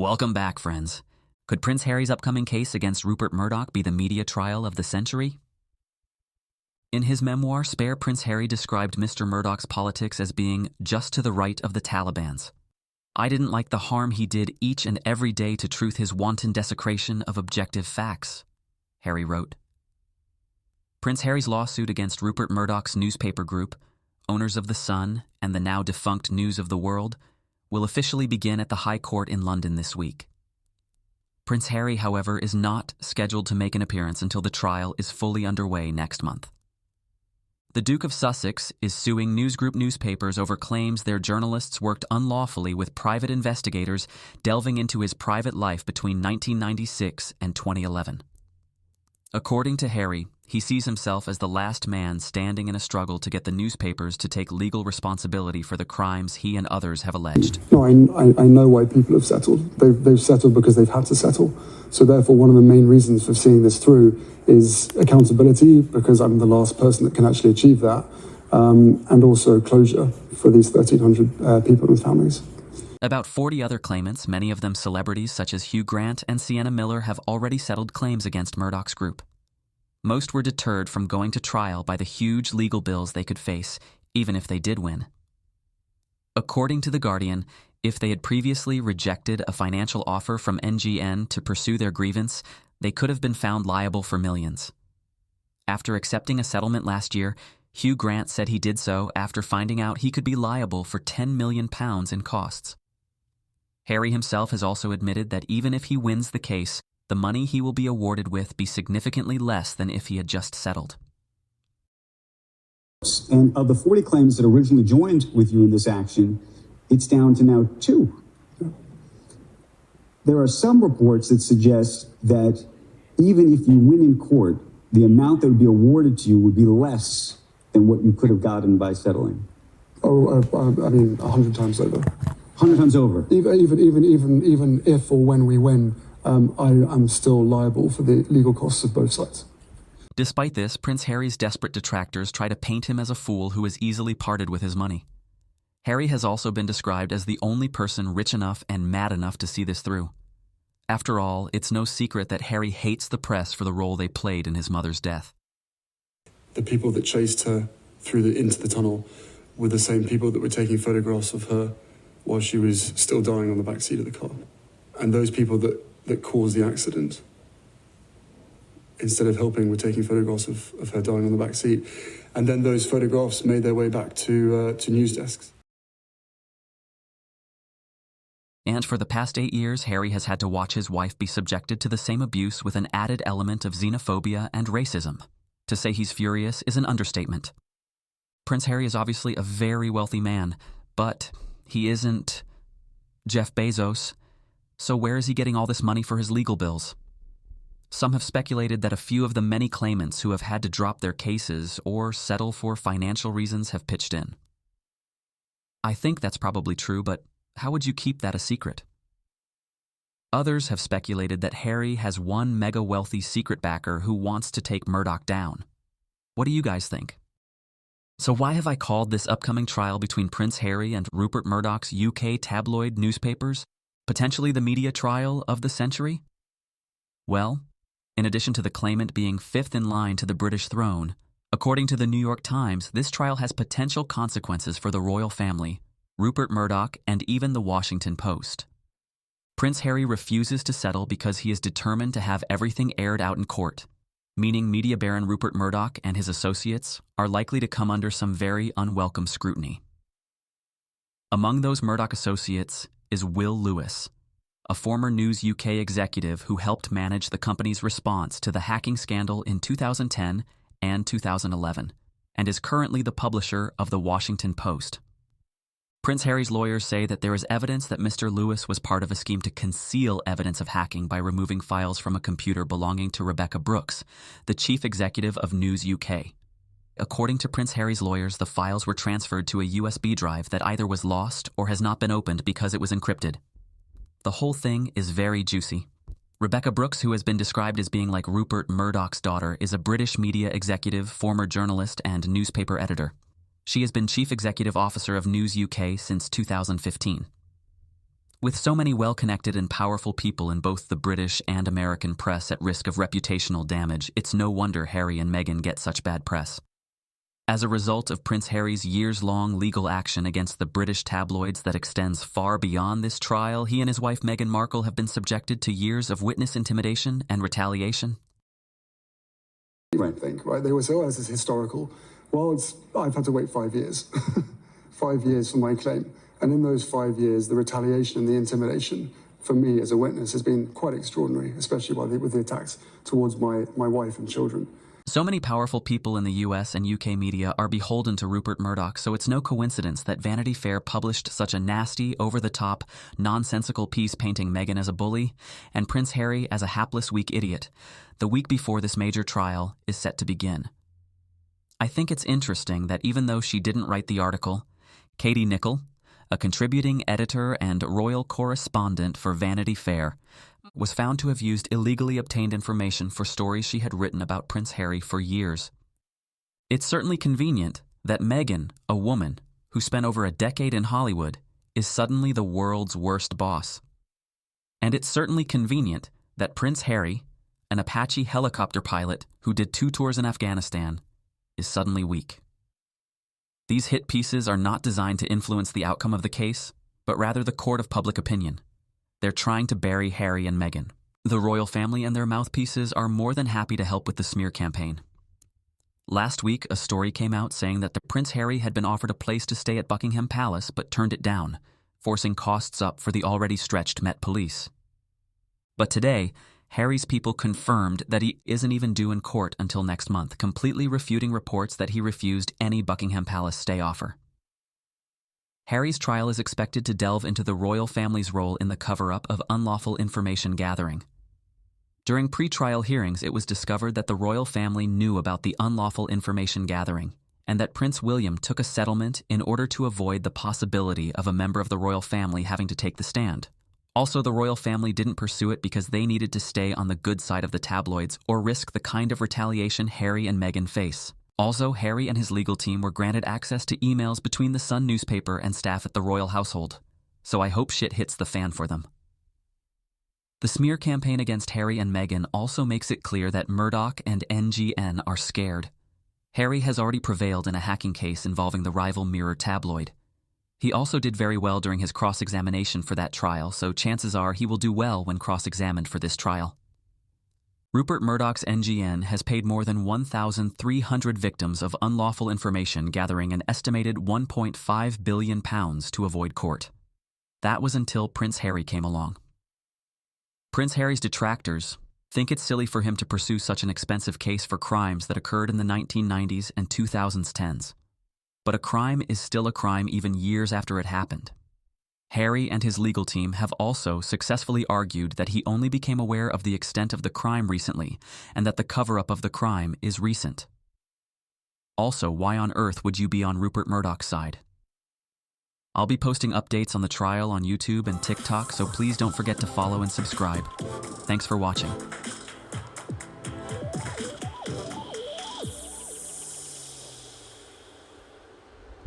Welcome back, friends. Could Prince Harry's upcoming case against Rupert Murdoch be the media trial of the century? In his memoir, Spare Prince Harry described Mr. Murdoch's politics as being just to the right of the Taliban's. I didn't like the harm he did each and every day to truth his wanton desecration of objective facts, Harry wrote. Prince Harry's lawsuit against Rupert Murdoch's newspaper group, owners of The Sun and the now defunct News of the World, will officially begin at the High Court in London this week. Prince Harry, however, is not scheduled to make an appearance until the trial is fully underway next month. The Duke of Sussex is suing News Group newspapers over claims their journalists worked unlawfully with private investigators delving into his private life between 1996 and 2011. According to Harry, he sees himself as the last man standing in a struggle to get the newspapers to take legal responsibility for the crimes he and others have alleged. No, I know why people have settled. They've settled because they've had to settle. So therefore, one of the main reasons for seeing this through is accountability, because I'm the last person that can actually achieve that, and also closure for these 1,300 people and families. About 40 other claimants, many of them celebrities such as Hugh Grant and Sienna Miller, have already settled claims against Murdoch's group. Most were deterred from going to trial by the huge legal bills they could face, even if they did win. According to The Guardian, if they had previously rejected a financial offer from NGN to pursue their grievance, they could have been found liable for millions. After accepting a settlement last year, Hugh Grant said he did so after finding out he could be liable for £10 million in costs. Harry himself has also admitted that even if he wins the case, the money he will be awarded with be significantly less than if he had just settled. And of the 40 claims that originally joined with you in this action, it's down to now 2. There are some reports that suggest that even if you win in court, the amount that would be awarded to you would be less than what you could have gotten by settling. Oh, I mean, 100 times over. 100 times over? Even if or when we win, I'm still liable for the legal costs of both sides. Despite this, Prince Harry's desperate detractors try to paint him as a fool who is easily parted with his money. Harry has also been described as the only person rich enough and mad enough to see this through. After all, it's no secret that Harry hates the press for the role they played in his mother's death. The people that chased her into the tunnel were the same people that were taking photographs of her while she was still dying on the back seat of the car. And those people that caused the accident, instead of helping, were taking photographs of her dying on the back seat. And then those photographs made their way back to news desks. And for the past 8 years, Harry has had to watch his wife be subjected to the same abuse with an added element of xenophobia and racism. To say he's furious is an understatement. Prince Harry is obviously a very wealthy man, but he isn't Jeff Bezos. So where is he getting all this money for his legal bills? Some have speculated that a few of the many claimants who have had to drop their cases or settle for financial reasons have pitched in. I think that's probably true, but how would you keep that a secret? Others have speculated that Harry has one mega-wealthy secret backer who wants to take Murdoch down. What do you guys think? So why have I called this upcoming trial between Prince Harry and Rupert Murdoch's UK tabloid newspapers potentially the media trial of the century? Well, in addition to the claimant being fifth in line to the British throne, according to the New York Times, this trial has potential consequences for the royal family, Rupert Murdoch, and even the Washington Post. Prince Harry refuses to settle because he is determined to have everything aired out in court, meaning media baron Rupert Murdoch and his associates are likely to come under some very unwelcome scrutiny. Among those Murdoch associates is Will Lewis, a former News UK executive who helped manage the company's response to the hacking scandal in 2010 and 2011, and is currently the publisher of The Washington Post. Prince Harry's lawyers say that there is evidence that Mr. Lewis was part of a scheme to conceal evidence of hacking by removing files from a computer belonging to Rebekah Brooks, the chief executive of News UK. According to Prince Harry's lawyers, the files were transferred to a USB drive that either was lost or has not been opened because it was encrypted. The whole thing is very juicy. Rebekah Brooks, who has been described as being like Rupert Murdoch's daughter, is a British media executive, former journalist, and newspaper editor. She has been Chief Executive Officer of News UK since 2015. With so many well-connected and powerful people in both the British and American press at risk of reputational damage, it's no wonder Harry and Meghan get such bad press. As a result of Prince Harry's years-long legal action against the British tabloids that extends far beyond this trial, he and his wife Meghan Markle have been subjected to years of witness intimidation and retaliation. Right. They always say, oh, this is historical. Well, I've had to wait 5 years. 5 years for my claim. And in those 5 years, the retaliation and the intimidation for me as a witness has been quite extraordinary, especially with the attacks towards my wife and children. So many powerful people in the US and UK media are beholden to Rupert Murdoch, so it's no coincidence that Vanity Fair published such a nasty, over-the-top, nonsensical piece painting Meghan as a bully and Prince Harry as a hapless, weak idiot, the week before this major trial is set to begin. I think it's interesting that even though she didn't write the article, Katie Nicholl, a contributing editor and royal correspondent for Vanity Fair, was found to have used illegally obtained information for stories she had written about Prince Harry for years. It's certainly convenient that Meghan, a woman who spent over a decade in Hollywood, is suddenly the world's worst boss. And it's certainly convenient that Prince Harry, an Apache helicopter pilot who did 2 tours in Afghanistan, is suddenly weak. These hit pieces are not designed to influence the outcome of the case, but rather the court of public opinion. They're trying to bury Harry and Meghan. The royal family and their mouthpieces are more than happy to help with the smear campaign. Last week, a story came out saying that the Prince Harry had been offered a place to stay at Buckingham Palace but turned it down, forcing costs up for the already stretched Met Police. But today, Harry's people confirmed that he isn't even due in court until next month, completely refuting reports that he refused any Buckingham Palace stay offer. Harry's trial is expected to delve into the royal family's role in the cover-up of unlawful information gathering. During pre-trial hearings, it was discovered that the royal family knew about the unlawful information gathering, and that Prince William took a settlement in order to avoid the possibility of a member of the royal family having to take the stand. Also, the royal family didn't pursue it because they needed to stay on the good side of the tabloids or risk the kind of retaliation Harry and Meghan face. Also, Harry and his legal team were granted access to emails between the Sun newspaper and staff at the royal household, so I hope shit hits the fan for them. The smear campaign against Harry and Meghan also makes it clear that Murdoch and NGN are scared. Harry has already prevailed in a hacking case involving the rival Mirror tabloid. He also did very well during his cross-examination for that trial, so chances are he will do well when cross-examined for this trial. Rupert Murdoch's NGN has paid more than 1,300 victims of unlawful information, gathering an estimated £1.5 billion to avoid court. That was until Prince Harry came along. Prince Harry's detractors think it's silly for him to pursue such an expensive case for crimes that occurred in the 1990s and 2010s. But a crime is still a crime even years after it happened. Harry and his legal team have also successfully argued that he only became aware of the extent of the crime recently and that the cover-up of the crime is recent. Also, why on earth would you be on Rupert Murdoch's side? I'll be posting updates on the trial on YouTube and TikTok, so please don't forget to follow and subscribe. Thanks for watching.